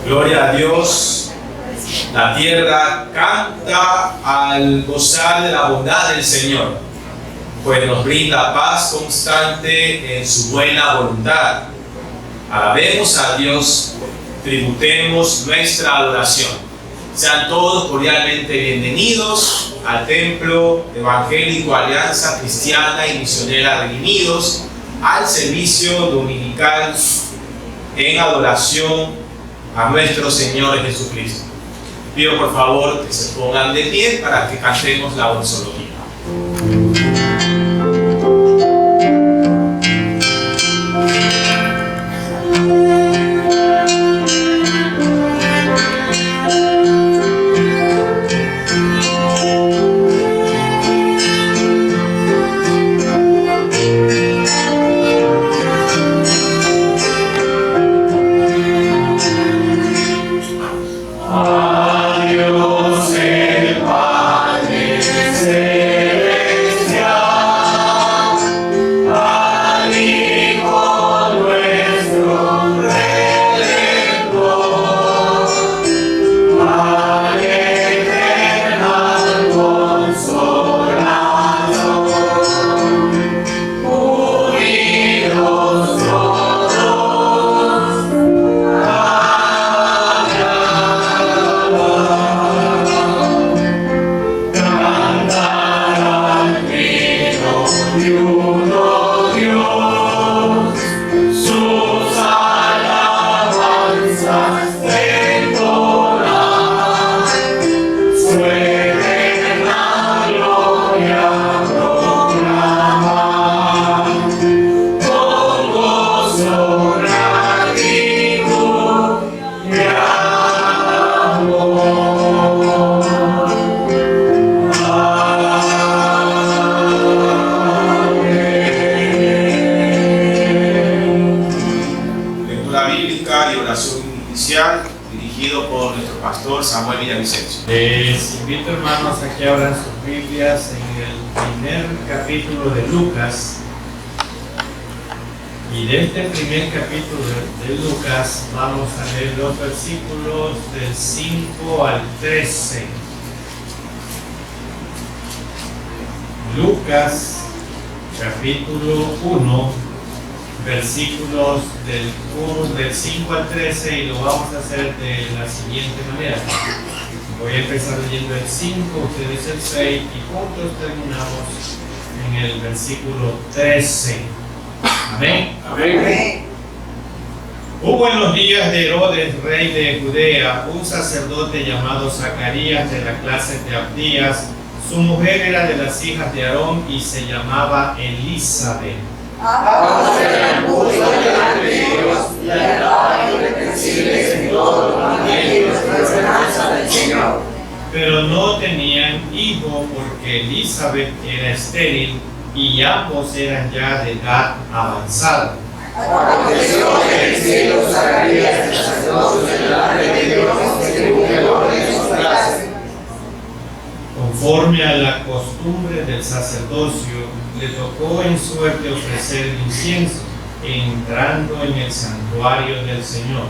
Gloria a Dios. La tierra canta al gozar de la bondad del Señor, pues nos brinda paz constante en su buena voluntad. Alabemos a Dios, tributemos nuestra adoración. Sean todos cordialmente bienvenidos al Templo Evangélico Alianza Cristiana y Misionera Redimidos, al servicio dominical en adoración a nuestro Señor Jesucristo. Pido por favor que se pongan de pie para que cantemos la doxología. Dirigido por nuestro pastor Samuel Villavicencio. Les invito, hermanos, a que abran sus Biblias en el primer capítulo de Lucas. Y de este primer capítulo de Lucas vamos a leer los versículos del 5 al 13. Lucas, capítulo 1. Versículos del 5 al 13, y lo vamos a hacer de la siguiente manera. Voy a empezar leyendo el 5, ustedes el 6 y juntos terminamos en el versículo 13. Amén. Amén. Hubo en los días de Herodes, rey de Judea, un sacerdote llamado Zacarías, de la clase de Abdías. Su mujer era de las hijas de Aarón y se llamaba Elizabeth. Ambos eran justos delante de Dios y andaban irreprensibles en todos los mandamientos y ordenanzas del Señor. Pero no tenían hijo porque Elizabeth era estéril y ambos eran ya de edad avanzada. Aconteció que el cielo Zacarías, el sacerdote delante de Dios, según el orden de su clase. Conforme a la costumbre del sacerdocio, le tocó en suerte ofrecer el incienso, entrando en el santuario del Señor.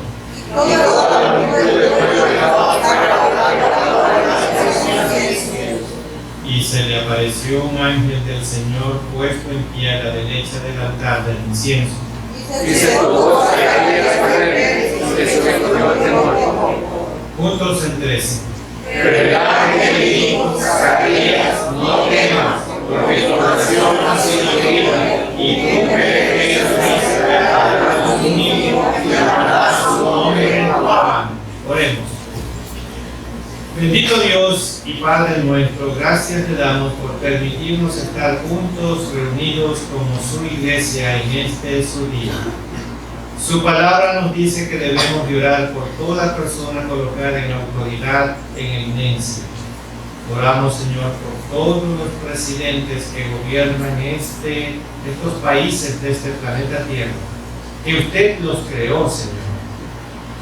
Y se le apareció un ángel del Señor puesto en pie a la derecha del altar del incienso. Y se tuvo Zacarías a ver, y se subió el temor. Juntos el 13. Pero el ángel dijo: Zacarías, no temas, porque tu oración ha sido oída, y tú peregrinaste a tu niño y llamarás su nombre Juan. Oremos. Bendito Dios y Padre nuestro, gracias te damos por permitirnos estar juntos, reunidos como su iglesia en este su día. Su palabra nos dice que debemos de orar por toda persona colocada en autoridad, en eminencia. Oramos, Señor, por todos los presidentes que gobiernan estos países de este planeta Tierra, que usted los creó, Señor.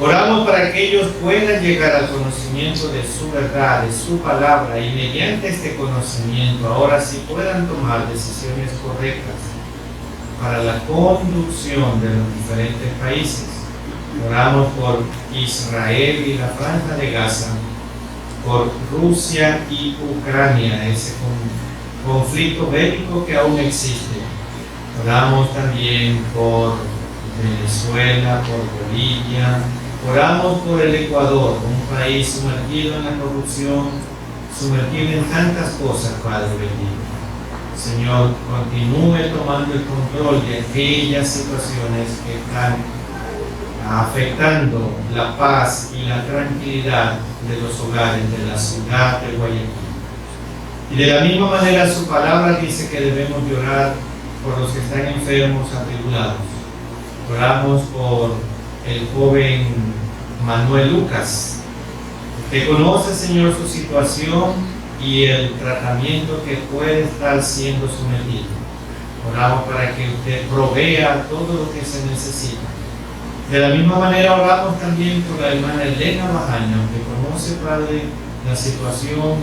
Oramos para que ellos puedan llegar al conocimiento de su verdad, de su palabra, y mediante este conocimiento ahora sí puedan tomar decisiones correctas para la conducción de los diferentes países. Oramos por Israel y la Franja de Gaza, por Rusia y Ucrania, ese conflicto bélico que aún existe. Oramos también por Venezuela, por Bolivia. Oramos por el Ecuador, un país sumergido en la corrupción, sumergido en tantas cosas, Padre bendito. Señor, continúe tomando el control de aquellas situaciones que están afectando la paz y la tranquilidad de los hogares de la ciudad de Guayaquil. Y de la misma manera su palabra dice que debemos orar por los que están enfermos, atribulados. Oramos por el joven Manuel Lucas. Usted conoce, Señor, su situación y el tratamiento que puede estar siendo sometido. Oramos para que usted provea todo lo que se necesita. De la misma manera oramos también por la hermana Elena Bajaña, que conoce, Padre, la situación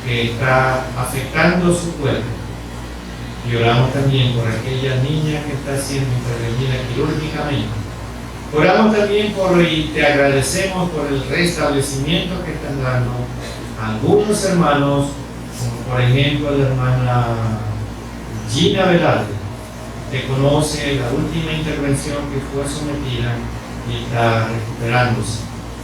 que está afectando su cuerpo. Y oramos también por aquella niña que está siendo intervenida quirúrgicamente. Oramos también y te agradecemos por el restablecimiento que están dando algunos hermanos, como por ejemplo la hermana Gina Velarde, que conoce la última intervención que fue sometida y está recuperándose.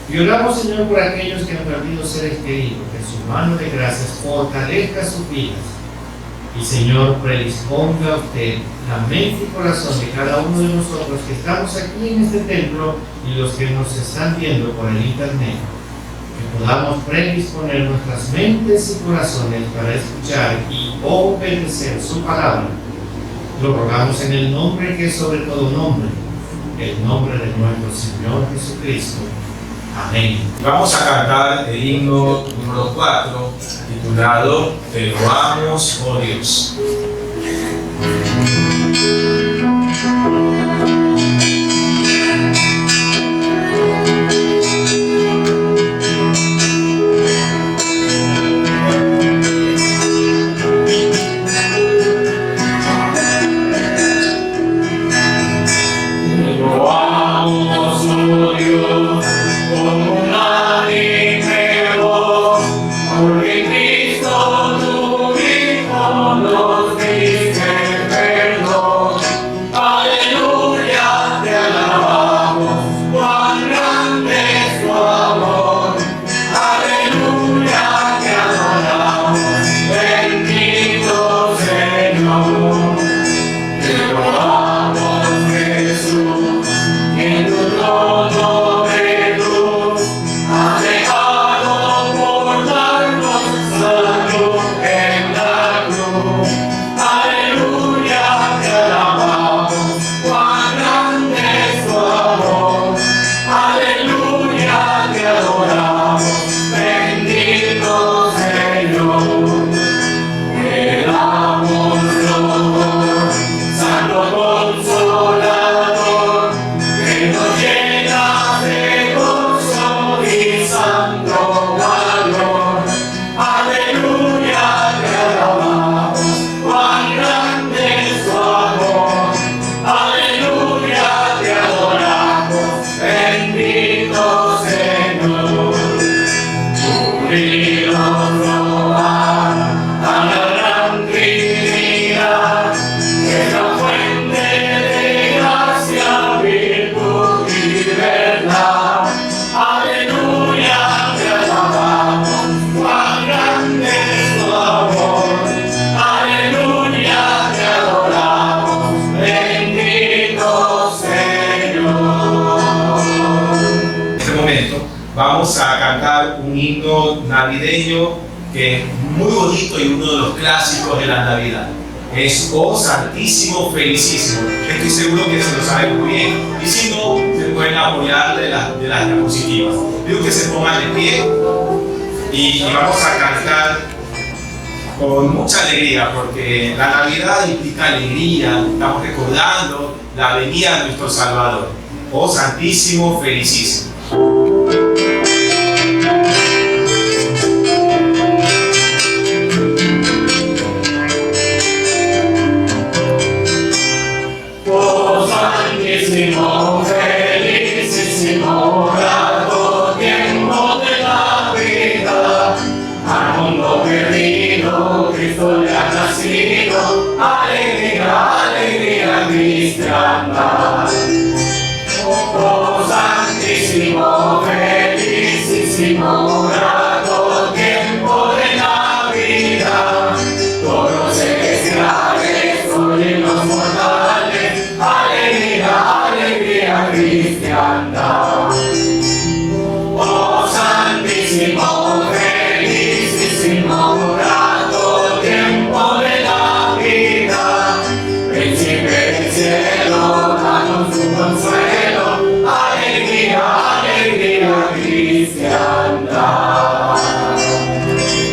Y oramos, Señor, por aquellos que han perdido seres queridos, que su mano de gracias fortalezca sus vidas. Y Señor, predisponga a usted la mente y corazón de cada uno de nosotros que estamos aquí en este templo y los que nos están viendo por el internet, que podamos predisponer nuestras mentes y corazones para escuchar y obedecer su palabra. Lo rogamos en el nombre que es sobre todo nombre, el nombre de nuestro Señor Jesucristo. Amén. Vamos a cantar el himno número 4, titulado Te loamos, oh Dios. Vamos a cantar un himno navideño que es muy bonito y uno de los clásicos de la Navidad. Es Oh Santísimo Felicísimo. Estoy seguro que se lo saben muy bien. Y si no, se pueden apoyar de las diapositivas. Digo que se pongan de pie y vamos a cantar con mucha alegría, porque la Navidad implica alegría. Estamos recordando la venida de nuestro Salvador. Oh Santísimo Felicísimo. Oh Santísimo Felicísimo. andar. Oh santísimo, felicísimo, grato tiempo de Navidad, todos celestiales, hoy los mortales, alegría, alegría, cristiandad. Oh santísimo, felicísimo, grato tiempo de Navidad, príncipe del cielo, danos tu consuelo, alegría, alegría, cristiandad.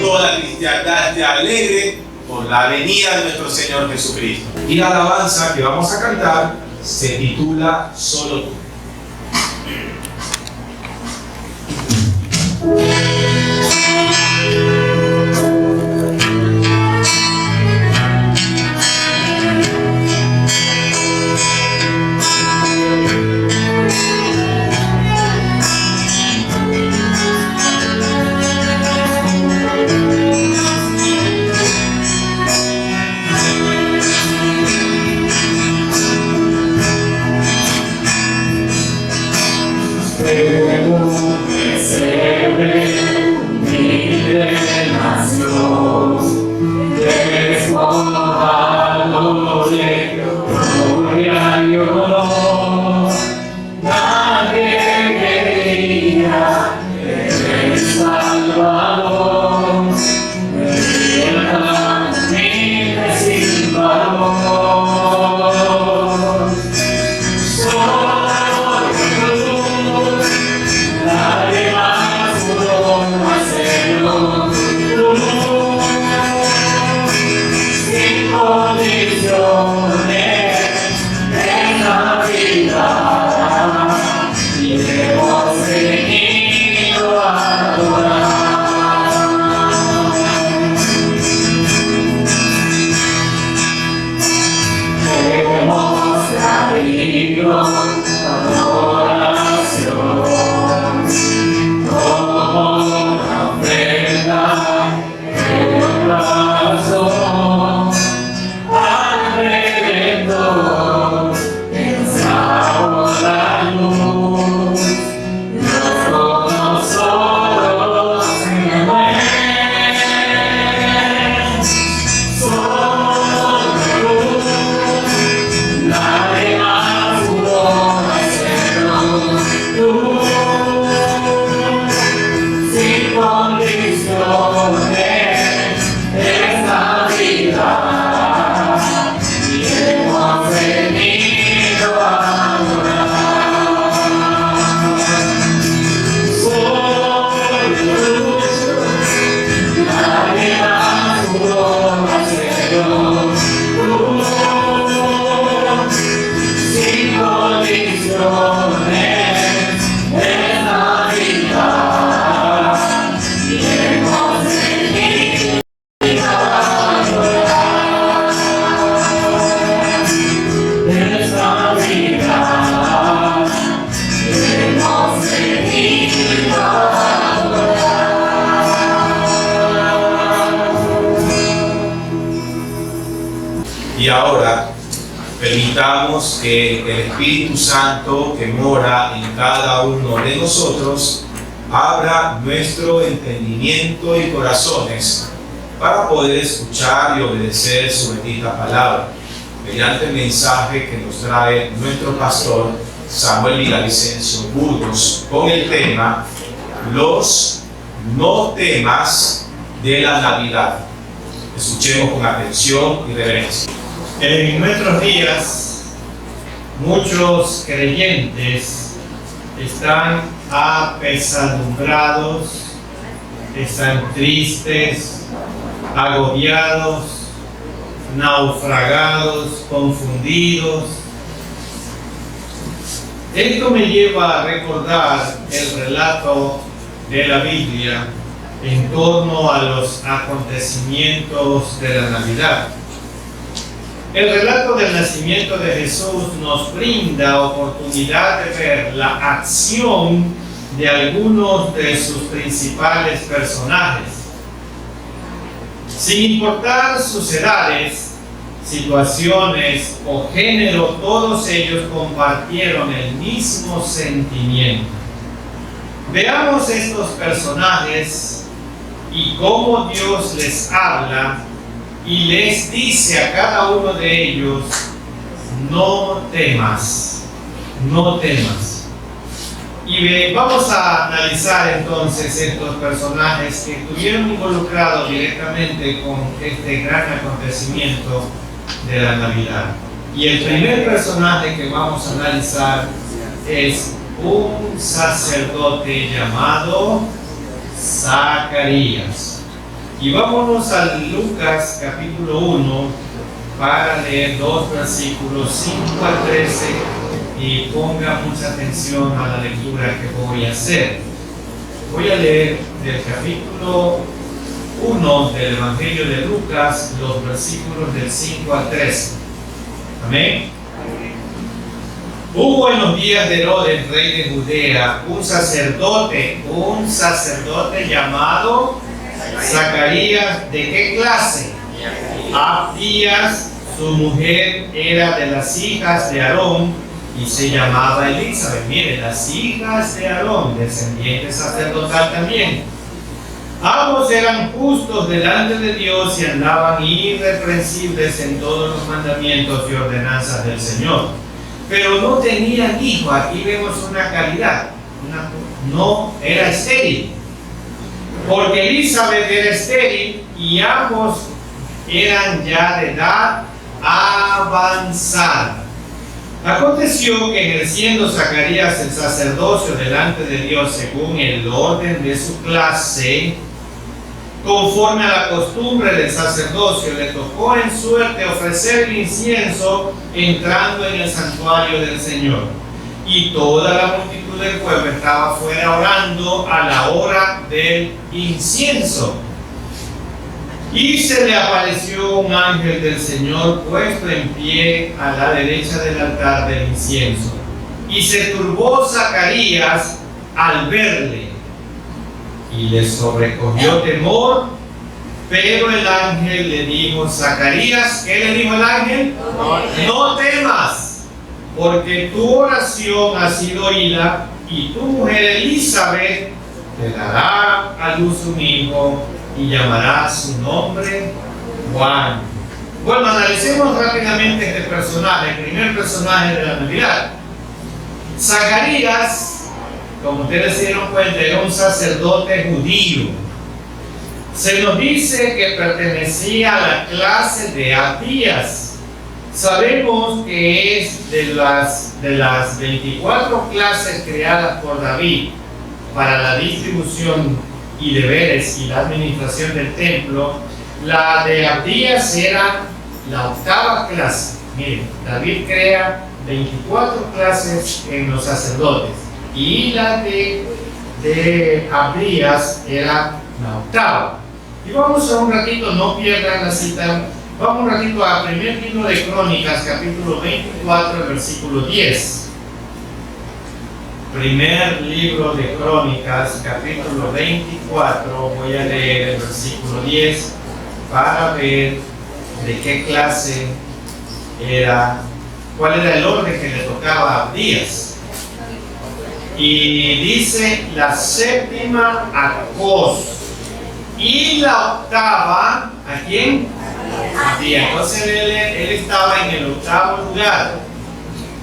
Toda la cristiandad esté alegre por la venida de nuestro Señor Jesucristo. Y la alabanza que vamos a cantar se titula Solo tú. Y ahora permitamos que el Espíritu Santo que mora en cada uno de nosotros abra nuestro entendimiento y corazones para poder escuchar y obedecer su bendita palabra mediante el mensaje que nos trae nuestro pastor Samuel Villavicencio Burgos con el tema Los no temas de la Navidad. Escuchemos con atención y reverencia. En nuestros días, muchos creyentes están apesadumbrados, están tristes, agobiados, naufragados, confundidos. Esto me lleva a recordar el relato de la Biblia en torno a los acontecimientos de la Navidad. El relato del nacimiento de Jesús nos brinda oportunidad de ver la acción de algunos de sus principales personajes. Sin importar sus edades, situaciones o género, todos ellos compartieron el mismo sentimiento. Veamos estos personajes y cómo Dios les habla y les dice a cada uno de ellos: no temas, no temas. Y vamos a analizar entonces estos personajes que estuvieron involucrados directamente con este gran acontecimiento de la Navidad. Y el primer personaje que vamos a analizar es un sacerdote llamado Zacarías. Y vámonos a Lucas capítulo 1 para leer 2 versículos 5 al 13 y ponga mucha atención a la lectura que voy a hacer. Voy a leer del capítulo 1 del Evangelio de Lucas los versículos del 5 al 13. Amén. Hubo en los días de Herodes, rey de Judea, un sacerdote llamado Zacarías. ¿De qué clase? Abías, su mujer era de las hijas de Aarón y se llamaba Elizabeth. Mire, las hijas de Aarón, descendiente sacerdotal también. Ambos eran justos delante de Dios y andaban irreprensibles en todos los mandamientos y ordenanzas del Señor. Pero no tenían hijo. Aquí vemos una calidad. No era estéril. Porque Elizabeth era estéril y ambos eran ya de edad avanzada. Aconteció que ejerciendo Zacarías el sacerdocio delante de Dios según el orden de su clase, conforme a la costumbre del sacerdocio, le tocó en suerte ofrecer el incienso entrando en el santuario del Señor. Y toda la multitud del pueblo estaba fuera orando a la hora del incienso. Y se le apareció un ángel del Señor puesto en pie a la derecha del altar del incienso. Y se turbó Zacarías al verle, y le sobrecogió temor, pero el ángel le dijo: Zacarías, ¿qué le dijo el ángel? No temas, porque tu oración ha sido oída, y tu mujer Elizabeth te dará a luz un hijo, y llamará su nombre Juan. Bueno, analicemos rápidamente este personaje, el primer personaje de la Navidad. Zacarías, como ustedes se dieron cuenta, era un sacerdote judío. Se nos dice que pertenecía a la clase de Abías. Sabemos que es de las 24 clases creadas por David para la distribución y deberes y la administración del templo. La de Abías era la 8ª clase. Miren, David crea 24 clases en los sacerdotes y la de Abías era la 8ª. Y vamos a un ratito, no pierdan la cita, vamos un ratito a primer libro de Crónicas, capítulo 24, versículo 10. Primer libro de Crónicas, capítulo 24, voy a leer el versículo 10 para ver de qué clase era, cuál era el orden que le tocaba a Abías. Y dice: la 7ª a Cos, y la 8ª, ¿a quién? Abías. Entonces él estaba en el 8º lugar.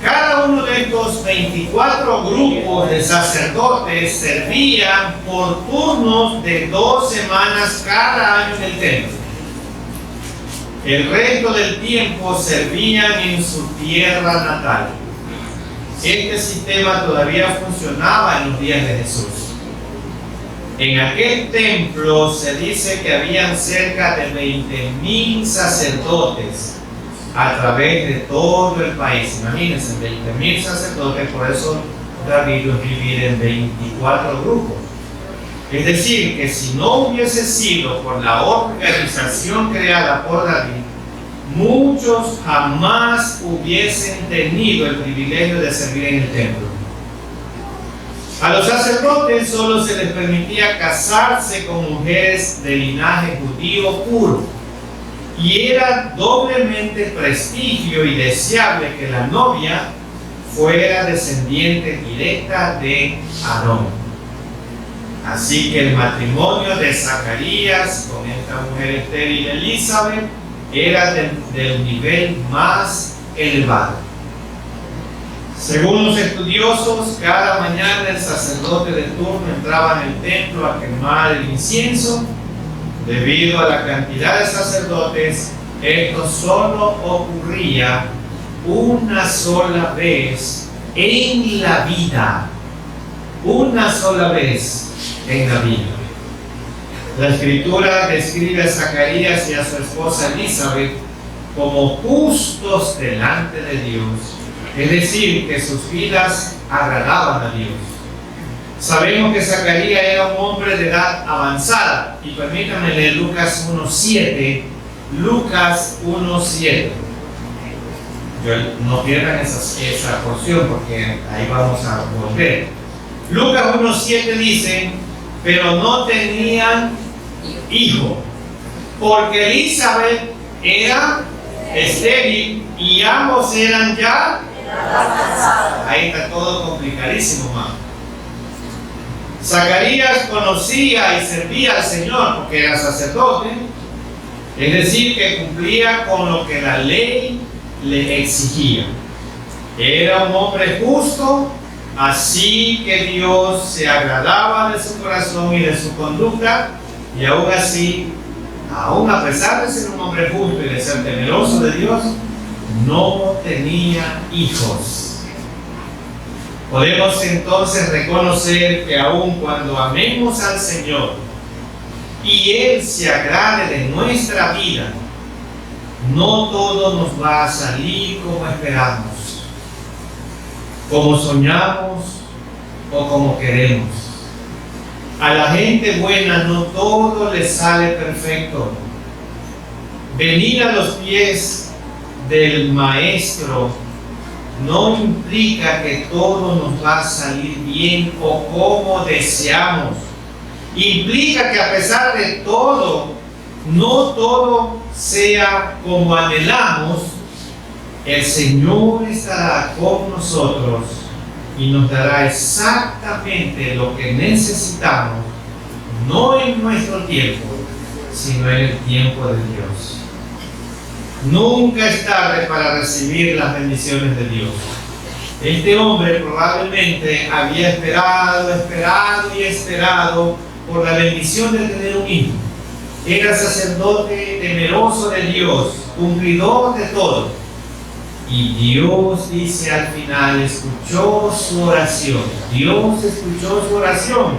Cada uno de estos 24 grupos de sacerdotes servían por turnos de 2 semanas cada año en el templo. El resto del tiempo servían en su tierra natal. Este sistema todavía funcionaba en los días de Jesús. En aquel templo se dice que habían cerca de 20,000 sacerdotes a través de todo el país. Imagínense, 20,000 sacerdotes, por eso David los divide en 24 grupos. Es decir, que si no hubiese sido por la organización creada por David, muchos jamás hubiesen tenido el privilegio de servir en el templo. A los sacerdotes solo se les permitía casarse con mujeres de linaje judío puro. y era doblemente prestigio y deseable que la novia fuera descendiente directa de Aarón. Así que el matrimonio de Zacarías con esta mujer estéril Elizabeth era del nivel más elevado. Según los estudiosos, cada mañana el sacerdote de turno entraba en el templo a quemar el incienso. Debido a la cantidad de sacerdotes, esto solo ocurría una sola vez en la vida. Una sola vez en la vida. La Escritura describe a Zacarías y a su esposa Elizabeth como justos delante de Dios, es decir, que sus vidas agradaban a Dios. Sabemos que Zacarías era un hombre de edad avanzada, y permítanme leer Lucas 1:7. Lucas 1:7. No pierdan esa porción porque ahí vamos a volver. Lucas 1:7 dice: pero no tenían hijo, porque Elizabeth era estéril y ambos eran ya. Ahí está todo complicadísimo, hermano. Zacarías conocía y servía al Señor porque era sacerdote, es decir, que cumplía con lo que la ley le exigía. Era un hombre justo, así que Dios se agradaba de su corazón y de su conducta, y aún así, aún a pesar de ser un hombre justo y de ser temeroso de Dios, no tenía hijos. Podemos entonces reconocer que aun cuando amemos al Señor y Él se agrade de nuestra vida, no todo nos va a salir como esperamos, como soñamos o como queremos. A la gente buena no todo le sale perfecto. Venir a los pies del Maestro no implica que todo nos va a salir bien o como deseamos. Implica que a pesar de todo, no todo sea como anhelamos. El Señor estará con nosotros y nos dará exactamente lo que necesitamos, no en nuestro tiempo, sino en el tiempo de Dios. Nunca es tarde para recibir las bendiciones de Dios. Este hombre probablemente había esperado por la bendición de tener un hijo. Era sacerdote temeroso de Dios, cumplidor de todo. Y Dios, dice al final, escuchó su oración. Dios escuchó su oración.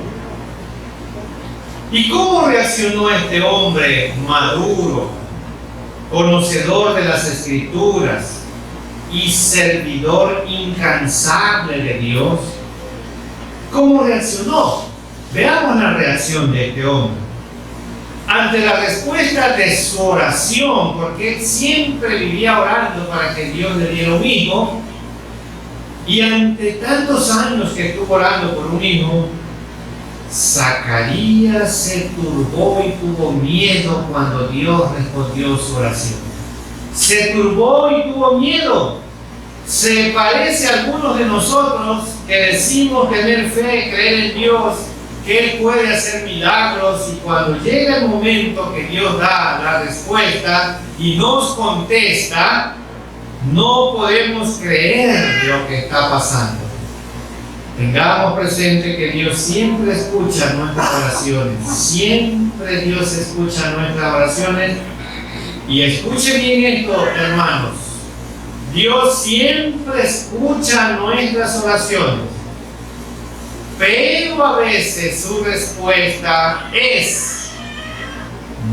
¿Y cómo reaccionó este hombre maduro, conocedor de las Escrituras y servidor incansable de Dios? ¿Cómo reaccionó? Veamos la reacción de este hombre. Ante la respuesta de su oración, porque él siempre vivía orando para que Dios le diera un hijo, y ante tantos años que estuvo orando por un hijo, Zacarías se turbó y tuvo miedo cuando Dios respondió su oración. Se turbó y tuvo miedo. Se parece a algunos de nosotros que decimos tener fe, creer en Dios, que Él puede hacer milagros, y cuando llega el momento que Dios da la respuesta y nos contesta, no podemos creer lo que está pasando. Tengamos presente que Dios siempre escucha nuestras oraciones. Siempre Dios escucha nuestras oraciones. Y escuchen bien esto, hermanos. Dios siempre escucha nuestras oraciones. Pero a veces su respuesta es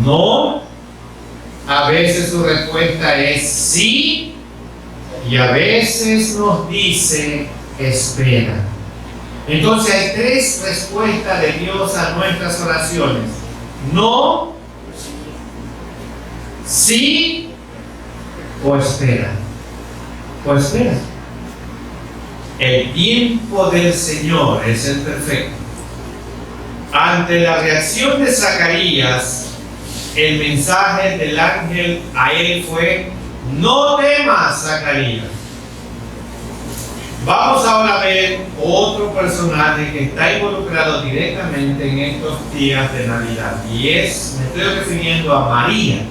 no. A veces su respuesta es sí. Y a veces nos dice espera. Entonces hay tres respuestas de Dios a nuestras oraciones: no, sí o espera. O espera. El tiempo del Señor es el perfecto. Ante la reacción de Zacarías, el mensaje del ángel a él fue: no temas, Zacarías. Vamos ahora a ver otro personaje que está involucrado directamente en estos días de Navidad, y me estoy refiriendo a María.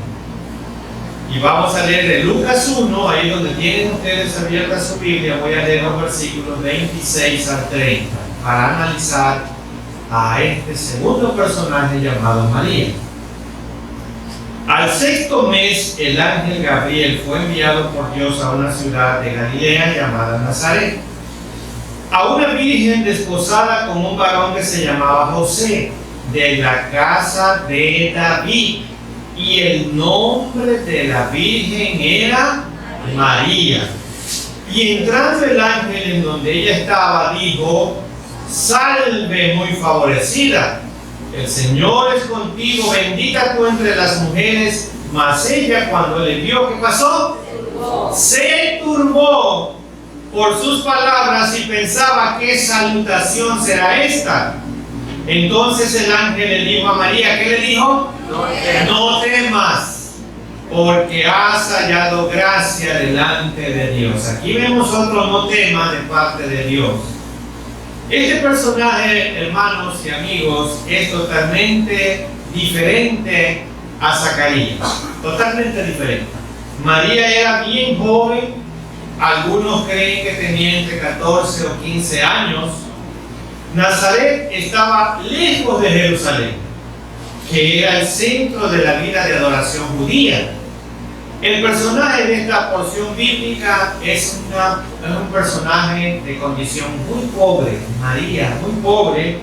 Y vamos a leer de Lucas 1, ahí donde tienen ustedes abierta su Biblia. Voy a leer los versículos 26 al 30 para analizar a este segundo personaje llamado María. Al sexto mes, el ángel Gabriel fue enviado por Dios a una ciudad de Galilea llamada Nazaret, a una virgen desposada con un varón que se llamaba José, de la casa de David, y el nombre de la virgen era María. Y entrando el ángel en donde ella estaba, dijo: salve, muy favorecida, el Señor es contigo, bendita tú entre las mujeres. Mas ella, cuando le vio, ¿qué pasó? Se turbó por sus palabras y pensaba: ¿qué salutación será esta? Entonces el ángel le dijo a María, ¿qué le dijo? No temas, porque has hallado gracia delante de Dios. Aquí vemos otro no temas de parte de Dios. Este personaje, hermanos y amigos, es totalmente diferente a Zacarías. Totalmente diferente. María era bien joven. Algunos creen que tenía entre 14 o 15 años. Nazaret estaba lejos de Jerusalén, que era el centro de la vida de adoración judía. El personaje de esta porción bíblica es un personaje de condición muy pobre, María, muy pobre,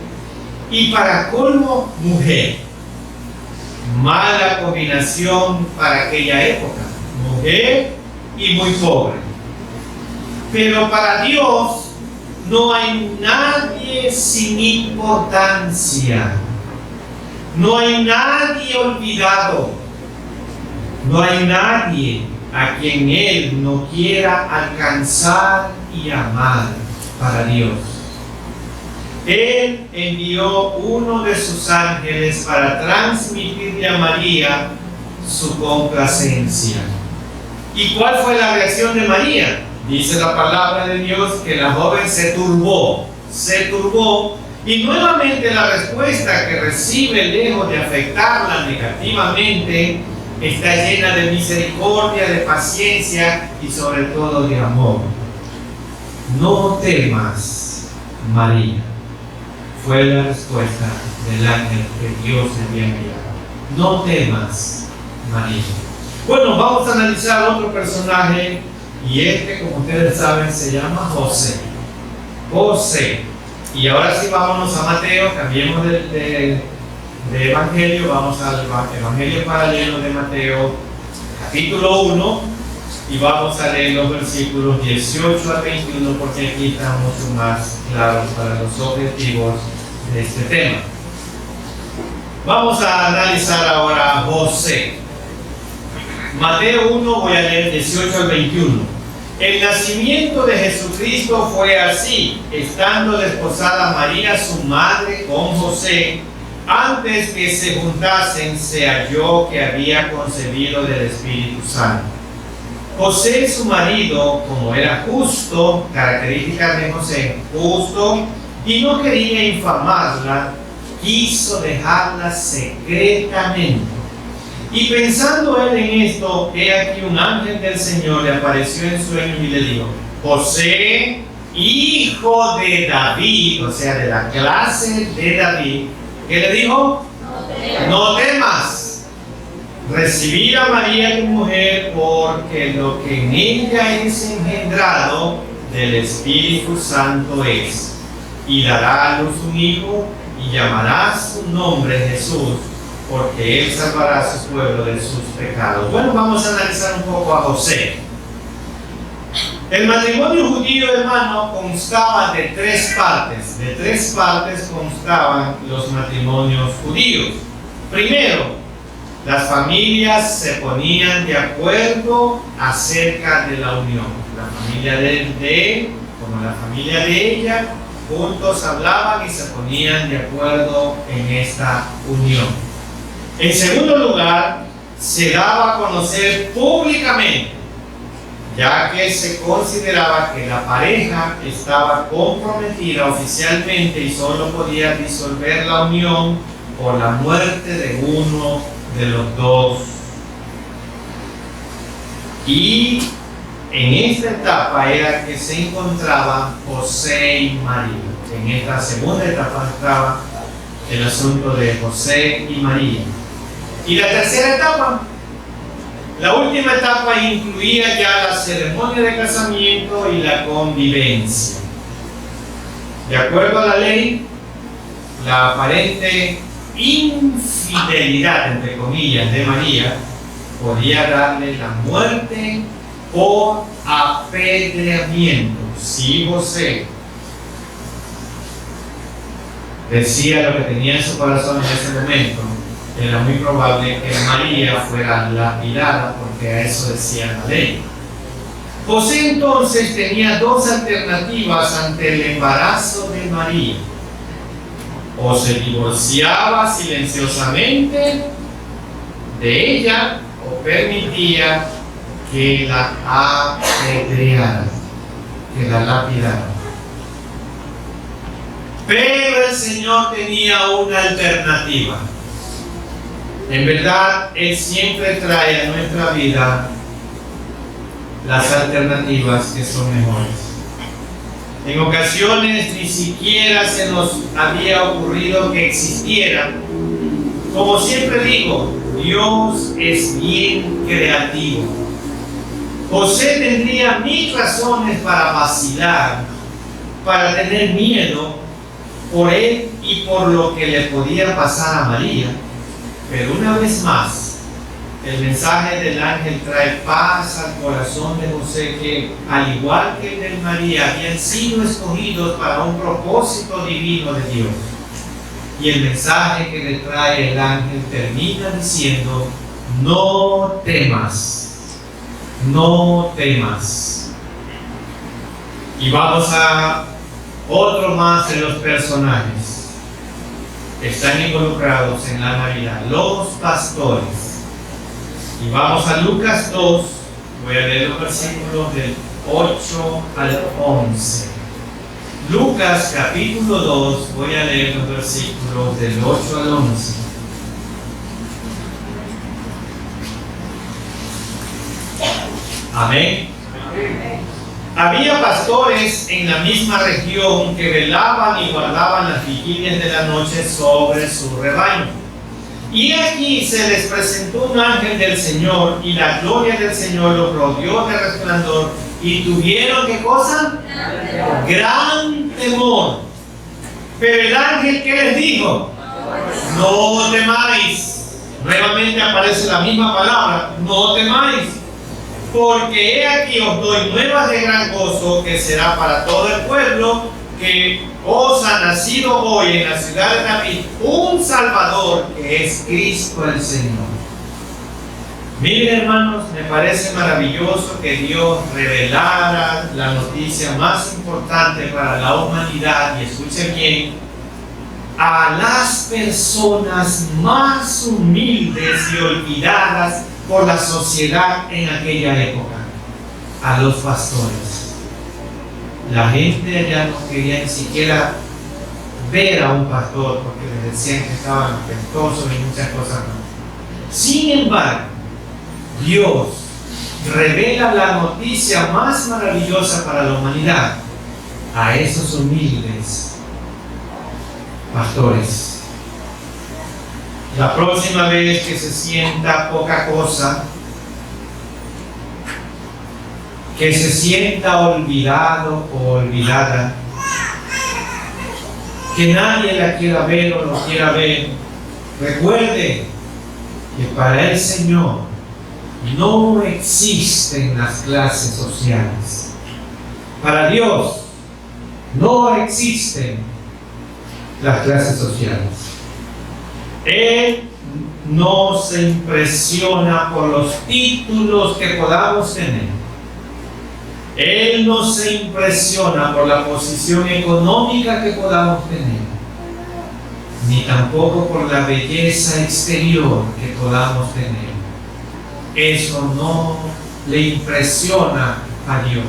y para colmo, mujer. Mala combinación para aquella época, mujer y muy pobre. Pero para Dios no hay nadie sin importancia, no hay nadie olvidado, no hay nadie a quien Él no quiera alcanzar y amar. Para Dios, Él envió uno de sus ángeles para transmitirle a María su complacencia. ¿Y cuál fue la reacción de María? Dice la palabra de Dios que la joven se turbó, y nuevamente la respuesta que recibe, lejos de afectarla negativamente, está llena de misericordia, de paciencia y sobre todo de amor. No temas, María, fue la respuesta del ángel que Dios le había enviado. No temas, María. Bueno, vamos a analizar otro personaje. Y como ustedes saben, se llama José. José. Y ahora sí, vámonos a Mateo, cambiemos de evangelio, vamos al evangelio paralelo de Mateo, capítulo 1, y vamos a leer los versículos 18 a 21, porque aquí está mucho más claro para los objetivos de este tema. Vamos a analizar ahora a José. Mateo 1, voy a leer 18 al 21. El nacimiento de Jesucristo fue así: estando desposada María, su madre, con José, antes que se juntasen, se halló que había concebido del Espíritu Santo. José, su marido, como era justo, características de José, justo, y no quería infamarla, quiso dejarla secretamente. Y pensando él en esto, he aquí un ángel del Señor le apareció en sueño y le dijo: José, hijo de David, o sea, de la clase de David, ¿qué le dijo? No temas recibir a María tu mujer, porque lo que en ella es engendrado del Espíritu Santo es. Y dará a luz un hijo, y llamará su nombre Jesús, porque Él salvará a su pueblo de sus pecados. Bueno, vamos a analizar un poco a José. El matrimonio judío, hermano, constaba de tres partes. De tres partes constaban los matrimonios judíos. Primero, las familias se ponían de acuerdo acerca de la unión. La familia de él, como la familia de ella, juntos hablaban y se ponían de acuerdo en esta unión. En segundo lugar, se daba a conocer públicamente, ya que se consideraba que la pareja estaba comprometida oficialmente y solo podía disolver la unión por la muerte de uno de los dos. Y en esta etapa era que se encontraban José y María. En esta segunda etapa estaba el asunto de José y María. Y la tercera etapa, la última etapa, incluía ya la ceremonia de casamiento y la convivencia. De acuerdo a la ley, la aparente infidelidad, entre comillas, de María podía darle la muerte por apedreamiento. Si José decía lo que tenía en su corazón en ese momento, era muy probable que María fuera lapidada, porque a eso decía la ley. José entonces tenía dos alternativas ante el embarazo de María: o se divorciaba silenciosamente de ella, o permitía que la apedreara, que la lapidara. Pero el Señor tenía una alternativa. En verdad, Él siempre trae a nuestra vida las alternativas que son mejores. En ocasiones ni siquiera se nos había ocurrido que existiera. Como siempre digo, Dios es bien creativo. José tendría 1000 razones para vacilar, para tener miedo por él y por lo que le podía pasar a María. Pero una vez más, el mensaje del ángel trae paz al corazón de José, que al igual que el de María, habían sido escogidos para un propósito divino de Dios. Y el mensaje que le trae el ángel termina diciendo: no temas, no temas. Y vamos a otro más de los personajes que están involucrados en la Navidad, los pastores. Y vamos a Lucas 2, voy a leer los versículos del 8 al 11. Lucas capítulo 2, voy a leer los versículos del 8 al 11. Amén. Había pastores en la misma región que velaban y guardaban las vigilias de la noche sobre su rebaño. Y aquí se les presentó un ángel del Señor, y la gloria del Señor los rodeó de resplandor, y tuvieron, ¿qué cosa? Gran temor. Pero el ángel, ¿qué les dijo? No temáis. Nuevamente aparece la misma palabra, no temáis. Porque he aquí os doy nuevas de gran gozo, que será para todo el pueblo, que os ha nacido hoy en la ciudad de David un Salvador, que es Cristo el Señor. Miren, hermanos, me parece maravilloso que Dios revelara la noticia más importante para la humanidad, y escuchen bien, a las personas más humildes y olvidadas por la sociedad en aquella época, a los pastores. La gente allá no quería ni siquiera ver a un pastor, porque les decían que estaban apestosos y muchas cosas más. Sin embargo, Dios revela la noticia más maravillosa para la humanidad a esos humildes pastores. La próxima vez que se sienta poca cosa, que se sienta olvidado o olvidada, que nadie la quiera ver o no quiera ver, recuerde que para el Señor no existen las clases sociales. Para Dios no existen las clases sociales. Él no se impresiona por los títulos que podamos tener. Él no se impresiona por la posición económica que podamos tener. ni tampoco por la belleza exterior que podamos tener. Eso no le impresiona a Dios.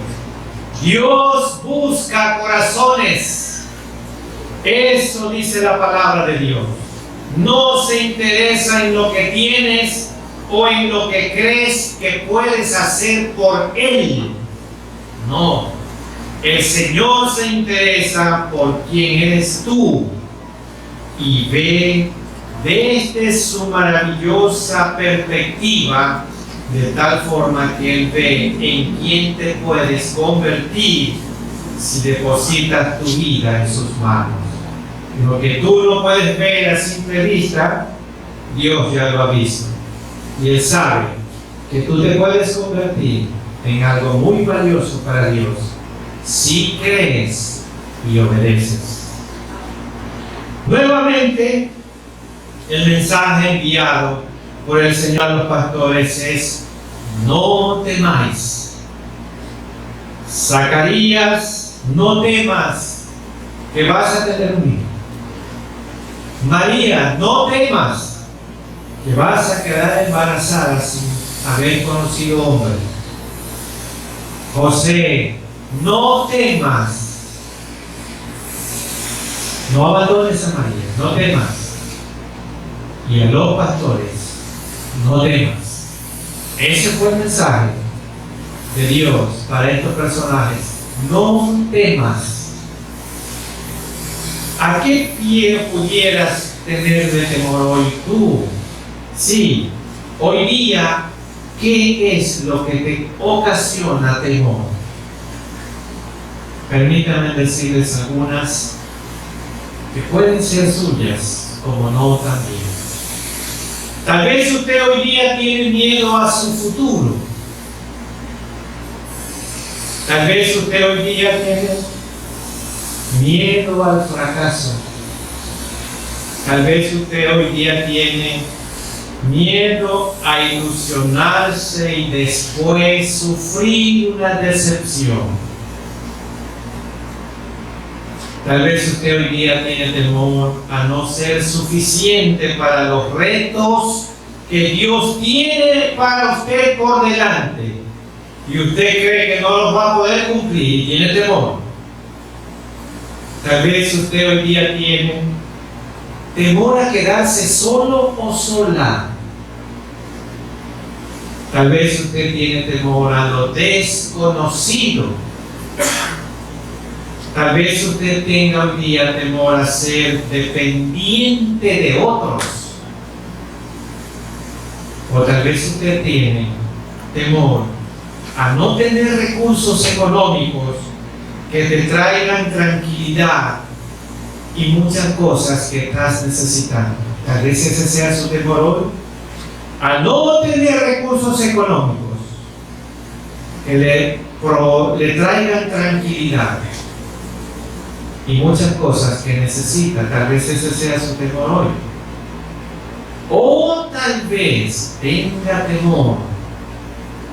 Dios busca corazones. Eso dice la palabra de Dios. No se interesa en lo que tienes o en lo que crees que puedes hacer por Él. No. El Señor se interesa por quién eres tú y ve desde su maravillosa perspectiva, de tal forma que Él ve en quién te puedes convertir si depositas tu vida en sus manos. Lo que tú no puedes ver a simple vista, Dios ya lo ha visto. Y Él sabe que tú te puedes convertir en algo muy valioso para Dios si crees y obedeces. Nuevamente, el mensaje enviado por el Señor a los pastores es: no temáis. Zacarías, no temas que vas a tener un hijo. María, no temas que vas a quedar embarazada sin haber conocido hombre. José, no temas. No abandones a María, no temas. Y a los pastores, no temas. Ese fue el mensaje de Dios para estos personajes. No temas. ¿A qué pie pudieras tener de temor hoy tú? Sí, hoy día, ¿qué es lo que te ocasiona temor? Permítanme decirles algunas que pueden ser suyas, como no también. Tal vez usted hoy día tiene miedo a su futuro. Tal vez usted hoy día tiene miedo al fracaso. Tal vez usted hoy día tiene miedo a ilusionarse y después sufrir una decepción. Tal vez usted hoy día tiene temor a no ser suficiente para los retos que Dios tiene para usted por delante. Y usted cree que no los va a poder cumplir y tiene temor. Tal vez usted hoy día tiene temor a quedarse solo o sola. Tal vez usted tiene temor a lo desconocido. Tal vez usted tenga hoy día temor a ser dependiente de otros. O tal vez usted tiene temor a no tener recursos económicos que te traigan tranquilidad y muchas cosas que estás necesitando. Tal vez ese sea su temor hoy. A no tener recursos económicos que le traigan tranquilidad y muchas cosas que necesita. Tal vez ese sea su temor hoy. O tal vez tenga temor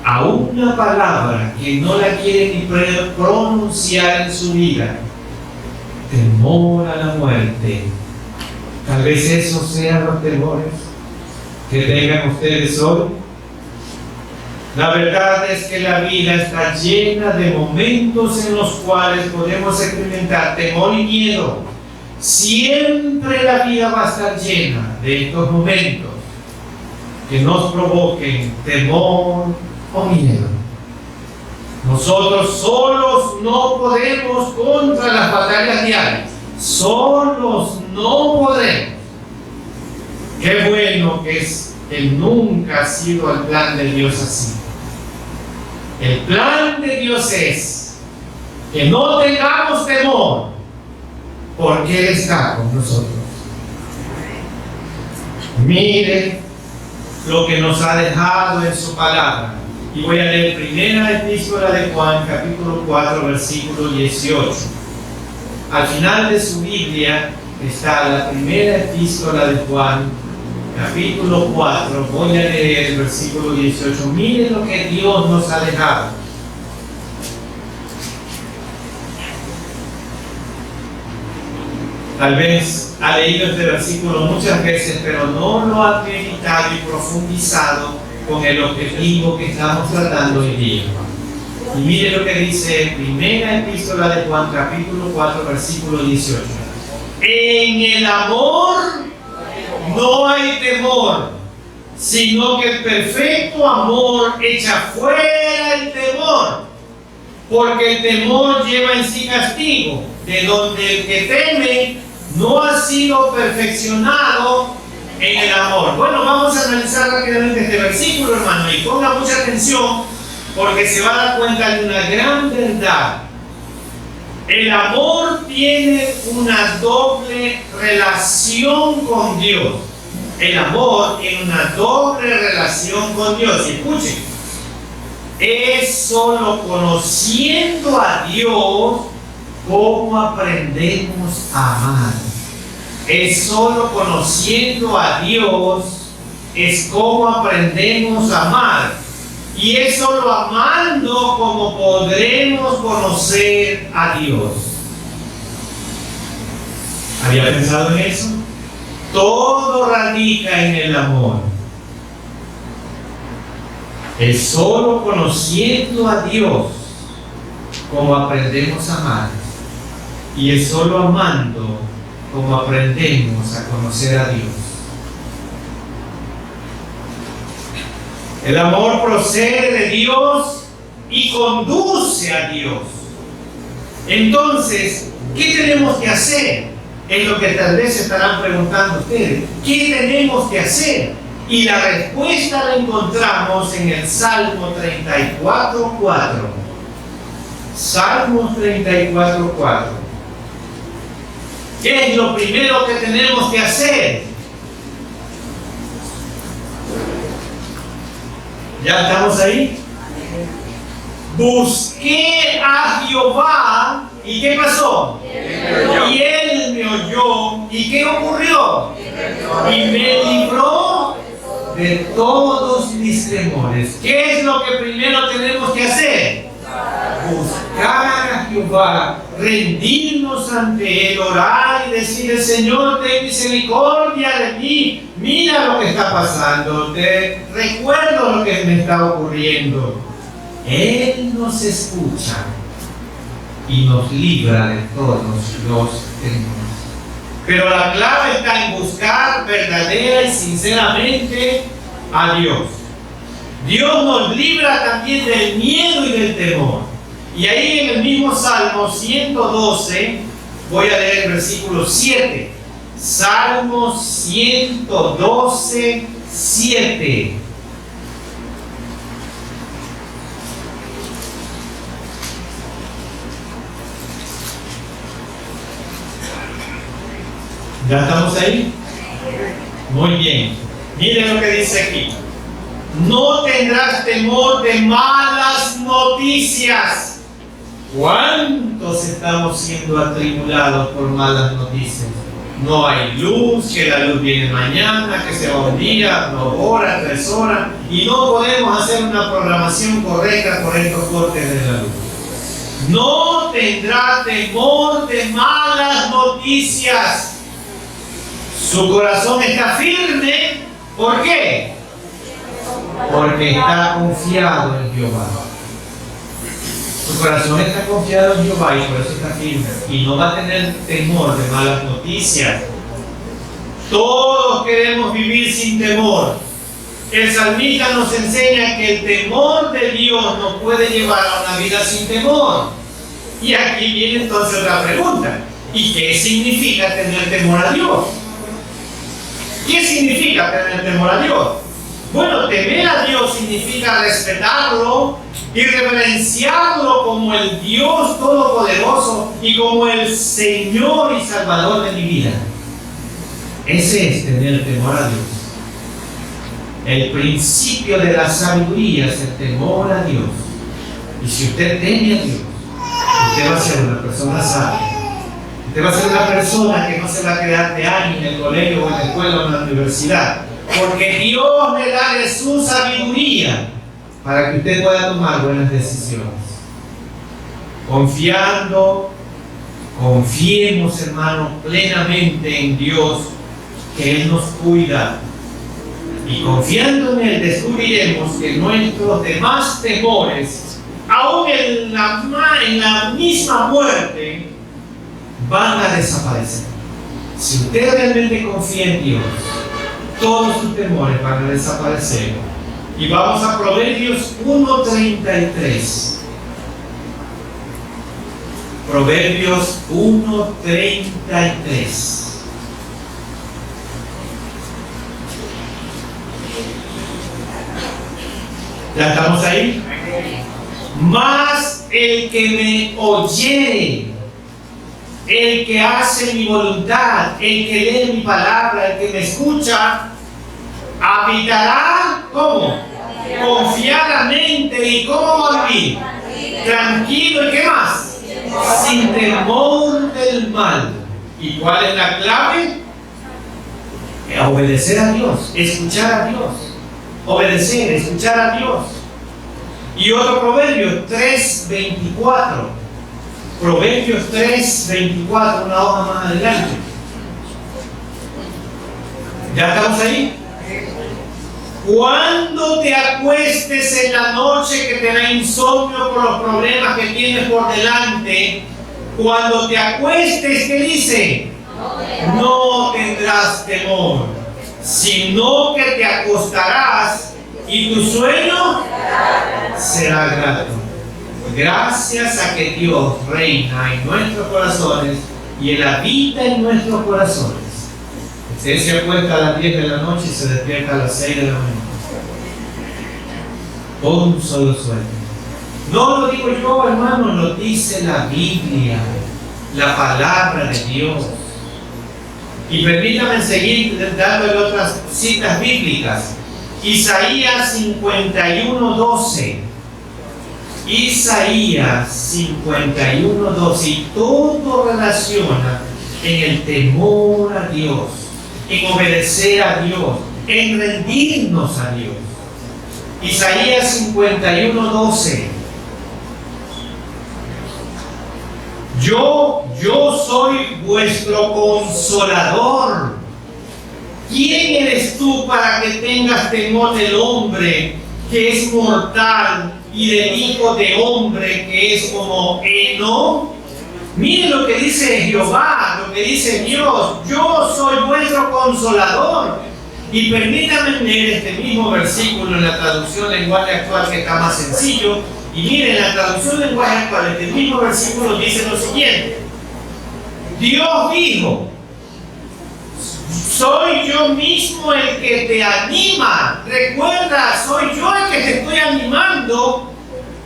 a una palabra que no la quiere ni pronunciar en su vida. Temor a la muerte. Tal vez esos sean los temores que tengan ustedes hoy. La verdad es que la vida está llena de momentos en los cuales podemos experimentar temor y miedo. Siempre la vida va a estar llena de estos momentos que nos provoquen temor o miedo. Nosotros solos no podemos contra las batallas diarias. Solos no podemos. Qué bueno que es que nunca ha sido el plan de Dios así. El plan de Dios es que no tengamos temor, porque Él está con nosotros. Mire lo que nos ha dejado en su palabra. Y voy a leer primera epístola de Juan, capítulo 4, versículo 18. Al final de su Biblia está la primera epístola de Juan, capítulo 4, voy a leer el versículo 18. Miren lo que Dios nos ha dejado. Tal vez ha leído este versículo muchas veces, pero no lo ha meditado y profundizado con el objetivo que estamos tratando hoy día. Y mire lo que dice Primera Epístola de Juan, capítulo 4, versículo 18. En el amor no hay temor, sino que el perfecto amor echa fuera el temor, porque el temor lleva en sí castigo, de donde el que teme no ha sido perfeccionado en el amor. Bueno, vamos a analizar rápidamente este versículo, hermano, y ponga mucha atención, porque se va a dar cuenta de una gran verdad. El amor tiene una doble relación con Dios. El amor tiene una doble relación con Dios. Y escuchen, es solo conociendo a Dios cómo aprendemos a amar. Es solo conociendo a Dios es cómo aprendemos a amar. Y es solo amando como podremos conocer a Dios. ¿Había pensado en eso? Todo radica en el amor. Es solo conociendo a Dios como aprendemos a amar. Y es solo amando como aprendemos a conocer a Dios. El amor procede de Dios y conduce a Dios. Entonces, ¿qué tenemos que hacer? Es lo que tal vez se estarán preguntando ustedes. ¿Qué tenemos que hacer? Y la respuesta la encontramos en el Salmo 34:4. Salmos 34:4. ¿Qué es lo primero que tenemos que hacer? ¿Ya estamos ahí? Busqué a Jehová, ¿y qué pasó? Y Él me oyó, ¿y qué ocurrió? Y me libró de todos mis temores. ¿Qué es lo que primero tenemos que hacer? Buscar a Jehová, rendirnos ante Él, orar y decirle: Señor, ten misericordia de mí, mira lo que está pasando, te recuerdo lo que me está ocurriendo. Él nos escucha y nos libra de todos los temores. Pero la clave está en buscar verdadera y sinceramente a Dios. Dios nos libra también del miedo y del temor. Y ahí en el mismo Salmo 112, voy a leer el versículo 7. Salmo 112, 7. ¿Ya estamos ahí? Muy bien. Miren lo que dice aquí. No tendrás temor de malas noticias. ¿Cuántos estamos siendo atribulados por malas noticias? No hay luz, que la luz viene mañana, que se va un día, 2 horas, 3 horas, y no podemos hacer una programación correcta por estos cortes de la luz. No tendrá temor de malas noticias. Su corazón está firme. ¿Por qué? Porque está confiado en Jehová. Su corazón está confiado en Jehová y por eso está firme. Y no va a tener temor de malas noticias. Todos queremos vivir sin temor. El salmista nos enseña que el temor de Dios nos puede llevar a una vida sin temor. Y aquí viene entonces otra pregunta. ¿Y qué significa tener temor a Dios? ¿Qué significa tener temor a Dios? Bueno, temer a Dios significa respetarlo y reverenciarlo como el Dios Todopoderoso y como el Señor y Salvador de mi vida. Ese es tener temor a Dios. El principio de la sabiduría es el temor a Dios. Y si usted teme a Dios, usted va a ser una persona sabia. Usted va a ser una persona que no se va a quedar de años en el colegio o en la escuela o en la universidad. Porque Dios le da de su sabiduría para que usted pueda tomar buenas decisiones. Confiando, con Confiemos, hermanos, plenamente en Dios, que Él nos cuida. Y confiando en Él descubriremos que nuestros demás temores, aún en la misma muerte, van a desaparecer. Si usted realmente confía en Dios, todos sus temores van a desaparecer. Y vamos a Proverbios 1:33. Proverbios 1:33. ¿Ya estamos ahí? Mas el que me oyere, el que hace mi voluntad, el que lee mi palabra, el que me escucha, habitará, ¿cómo? Confiadamente. ¿Y cómo va a vivir? Tranquilo. ¿Y qué más? Sin temor del mal. ¿Y cuál es la clave? Obedecer a Dios, escuchar a Dios. Obedecer, escuchar a Dios. Y otro proverbio, 3:24. Proverbios 3:24, una hoja más adelante. ¿Ya estamos ahí? Cuando te acuestes en la noche que te da insomnio por los problemas que tienes por delante, cuando te acuestes, ¿qué dice? No tendrás temor, sino que te acostarás y tu sueño será grato. Gracias a que Dios reina en nuestros corazones y Él habita en nuestros corazones. Usted se acuesta a las 10 de la noche y se despierta a las 6 de la mañana. Con un solo sueño. No lo digo yo, hermano, lo dice la Biblia, la palabra de Dios. Y permítame seguir dándole otras citas bíblicas. Isaías 51:12. Isaías 51:12. Y todo relaciona en el temor a Dios, en obedecer a Dios, en rendirnos a Dios. Isaías 51:12. Yo soy vuestro consolador. ¿Quién eres tú para que tengas temor del hombre que es mortal y del hijo de hombre que es como heno? Miren lo que dice Jehová, lo que dice Dios. Yo soy vuestro consolador. Y permítanme leer este mismo versículo en la traducción lenguaje actual, que está más sencillo. Y miren, la traducción lenguaje actual, este mismo versículo dice lo siguiente. Dios dijo: soy yo mismo el que te anima. Recuerda, soy yo el que te estoy animando.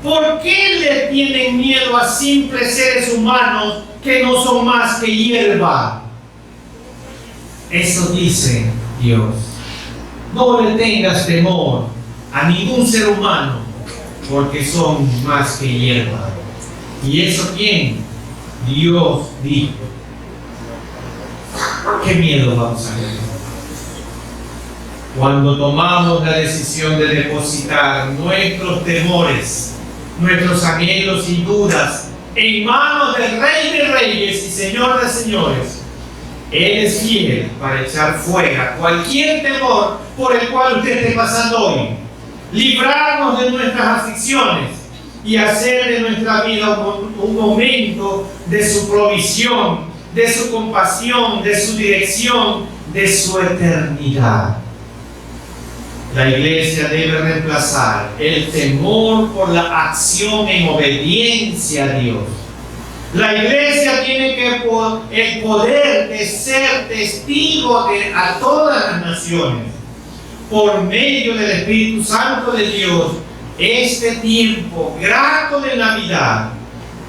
¿Por qué le tienen miedo a simples seres humanos que no son más que hierba? Eso dice Dios. No le tengas temor a ningún ser humano, porque son más que hierba. ¿Y eso quién? Dios dijo. ¿Qué miedo vamos a tener? Cuando tomamos la decisión de depositar nuestros temores, nuestros anhelos y dudas en manos del Rey de Reyes y Señor de Señores, Él es fiel para echar fuera cualquier temor por el cual usted esté pasando hoy, librarnos de nuestras aflicciones y hacer de nuestra vida un momento de su provisión, de su compasión, de su dirección, de su eternidad. La iglesia debe reemplazar el temor por la acción en obediencia a Dios. La iglesia tiene el poder de ser testigo a todas las naciones. Por medio del Espíritu Santo de Dios, este tiempo grato de Navidad,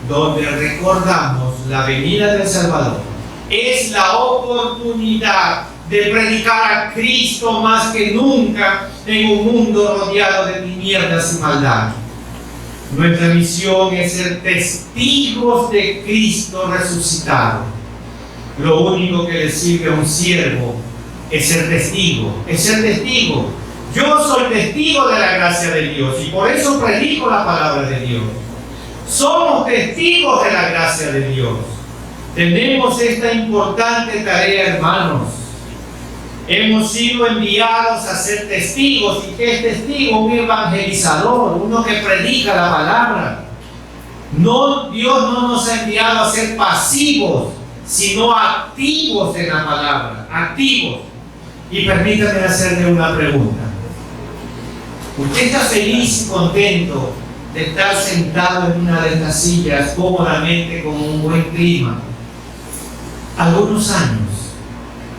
donde recordamos la venida del Salvador, es la oportunidad de predicar a Cristo más que nunca en un mundo rodeado de tinieblas y maldad. Nuestra misión es ser testigos de Cristo resucitado. Lo único que le sirve a un siervo es ser testigo, Yo soy testigo de la gracia de Dios y por eso predico la palabra de Dios. Somos testigos de la gracia de Dios. Tenemos esta importante tarea, hermanos. Hemos sido enviados a ser testigos. ¿Y qué es testigo? Un evangelizador, uno que predica la palabra. No, Dios no nos ha enviado a ser pasivos, sino activos en la palabra, activos. Y permítanme hacerle una pregunta. ¿Usted está feliz y contento de estar sentado en una de estas sillas cómodamente con un buen clima algunos años?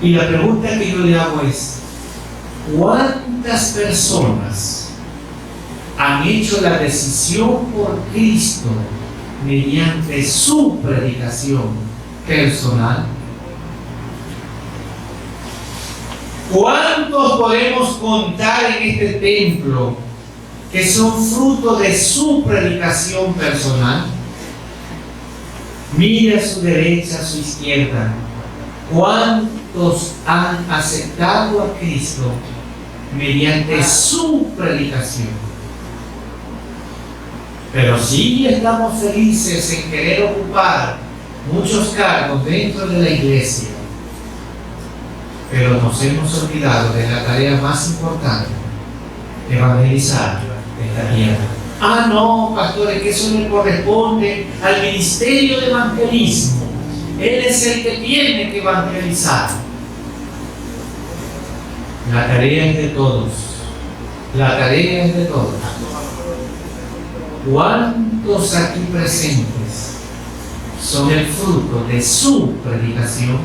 Y la pregunta que yo le hago es: ¿cuántas personas han hecho la decisión por Cristo mediante su predicación personal? ¿Cuántos podemos contar en este templo que son fruto de su predicación personal? Mire a su derecha, a su izquierda. ¿Cuántos han aceptado a Cristo mediante su predicación? Pero sí estamos felices en querer ocupar muchos cargos dentro de la iglesia, pero nos hemos olvidado de la tarea más importante: evangelizar esta tierra. Ah, no, pastores, que eso le corresponde al ministerio de evangelismo. Él es el que tiene que evangelizar. La tarea es de todos. La tarea es de todos. ¿Cuántos aquí presentes son el fruto de su predicación?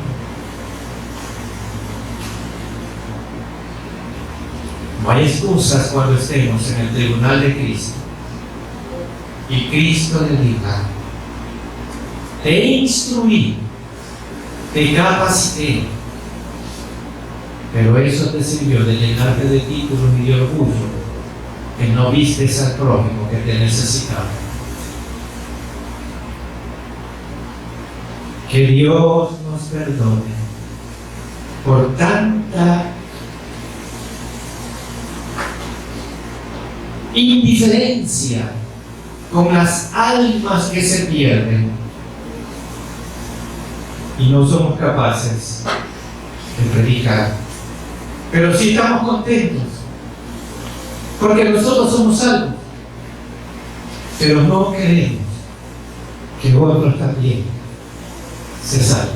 No hay excusas cuando estemos en el tribunal de Cristo y Cristo le diga: te instruí, te capacité, pero eso te sirvió de llenarte de títulos y de orgullo, que no vistes al prójimo que te necesitaba. Que Dios nos perdone por tanta indiferencia con las almas que se pierden y no somos capaces de predicar. Pero sí estamos contentos porque nosotros somos salvos, pero no queremos que otros también se salven.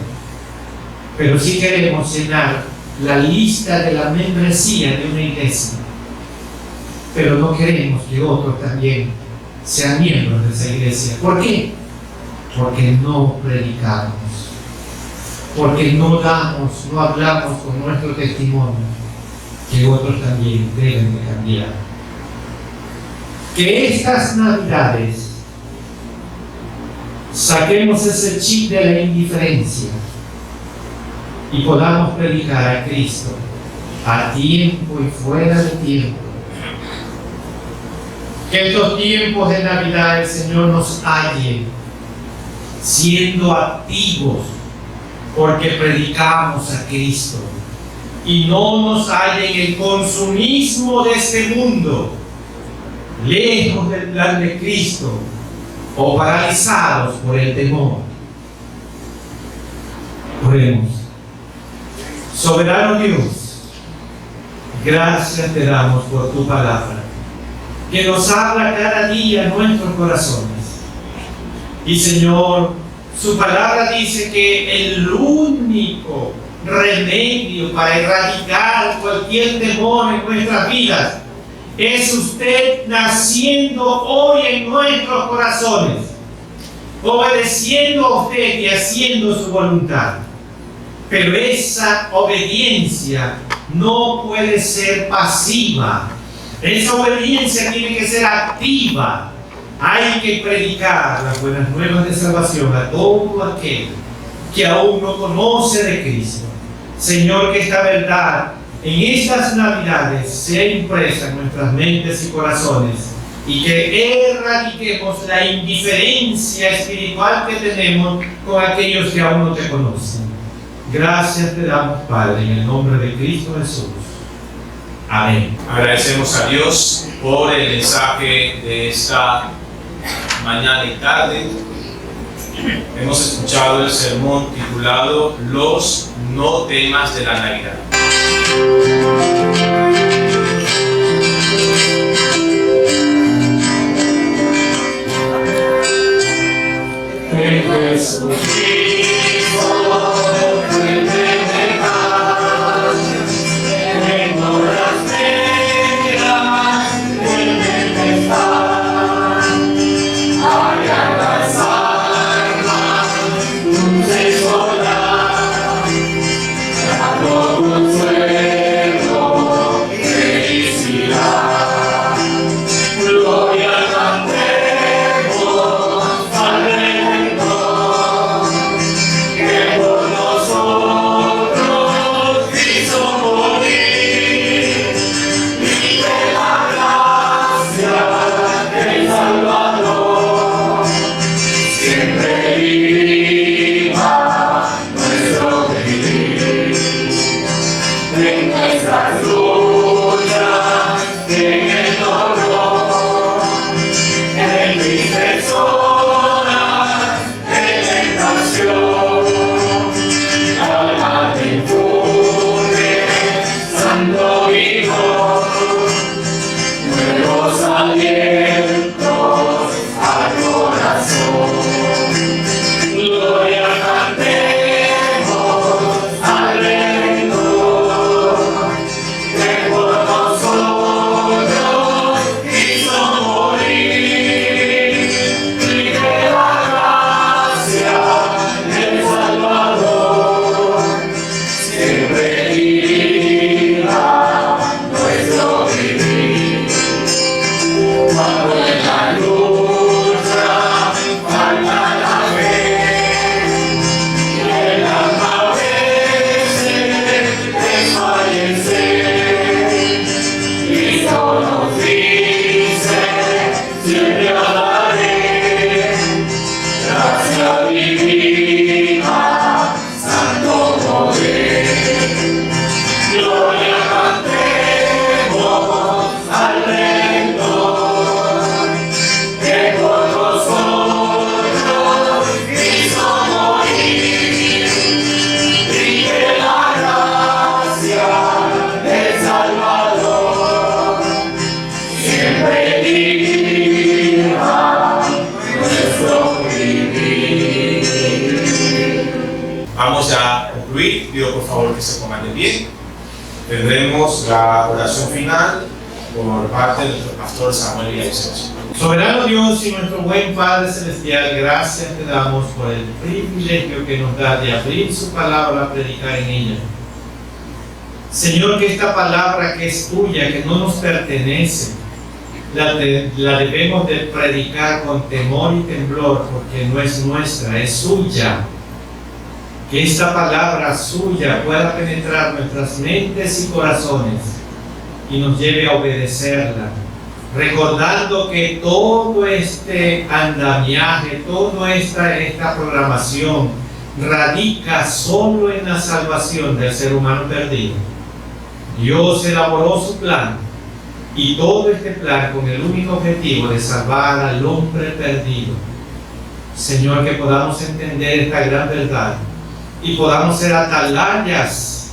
Pero sí queremos llenar la lista de la membresía de una iglesia, pero no queremos que otros también sean miembros de esa iglesia. ¿Por qué? Porque no predicamos, porque no hablamos con nuestro testimonio, que otros también deben de cambiar. Que estas Navidades saquemos ese chip de la indiferencia y podamos predicar a Cristo a tiempo y fuera de tiempo. Que estos tiempos de Navidad el Señor nos halle siendo activos porque predicamos a Cristo, y no nos halle en el consumismo de este mundo, lejos del plan de Cristo o paralizados por el temor. Oremos. Soberano Dios, gracias te damos por tu palabra, que nos habla cada día en nuestros corazones. Y Señor, su palabra dice que el único remedio para erradicar cualquier temor en nuestras vidas es usted naciendo hoy en nuestros corazones, obedeciendo a usted y haciendo su voluntad. Pero esa obediencia no puede ser pasiva. Esa obediencia tiene que ser activa. Hay que predicar las buenas nuevas de salvación a todo aquel que aún no conoce de Cristo. Señor, que esta verdad en estas Navidades sea impresa en nuestras mentes y corazones, y que erradiquemos la indiferencia espiritual que tenemos con aquellos que aún no te conocen. Gracias te damos, Padre, en el nombre de Cristo Jesús. Amén. Agradecemos a Dios por el mensaje de esta mañana y tarde. Hemos escuchado el sermón titulado Los no temas de la Navidad. Vamos a concluir. Pido por favor que se pongan de pie. Tendremos la oración final por parte de nuestro pastor Samuel Villalobos. Soberano Dios y nuestro buen Padre Celestial, gracias te damos por el privilegio que nos da de abrir su palabra, predicar en ella. Señor, que esta palabra que es tuya, que no nos pertenece, la debemos de predicar con temor y temblor, porque no es nuestra, es suya. Que esta palabra suya pueda penetrar nuestras mentes y corazones y nos lleve a obedecerla, recordando que todo este andamiaje, toda esta programación radica solo en la salvación del ser humano perdido. Dios elaboró su plan, y todo este plan con el único objetivo de salvar al hombre perdido. Señor, que podamos entender esta gran verdad y podamos ser atalayas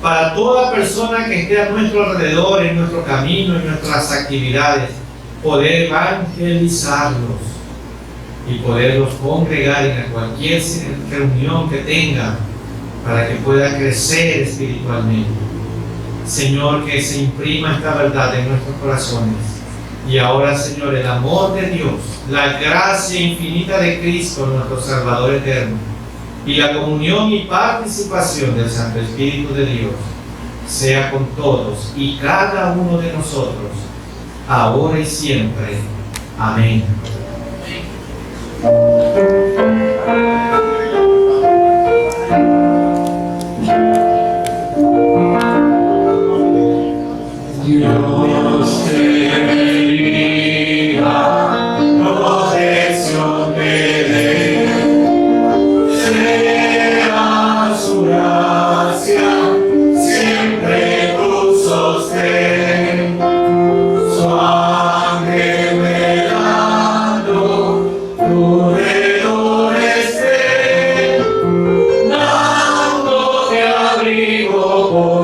para toda persona que esté a nuestro alrededor, en nuestro camino, en nuestras actividades, poder evangelizarlos y poderlos congregar en cualquier reunión que tengan para que puedan crecer espiritualmente. Señor, que se imprima esta verdad en nuestros corazones. Y ahora, Señor, el amor de Dios, la gracia infinita de Cristo, nuestro Salvador eterno, y la comunión y participación del Santo Espíritu de Dios, sea con todos y cada uno de nosotros, ahora y siempre. Amén. Dios te bendiga, protección te dé, sea su gracia siempre tu sostén, su ángel velando, proveedores por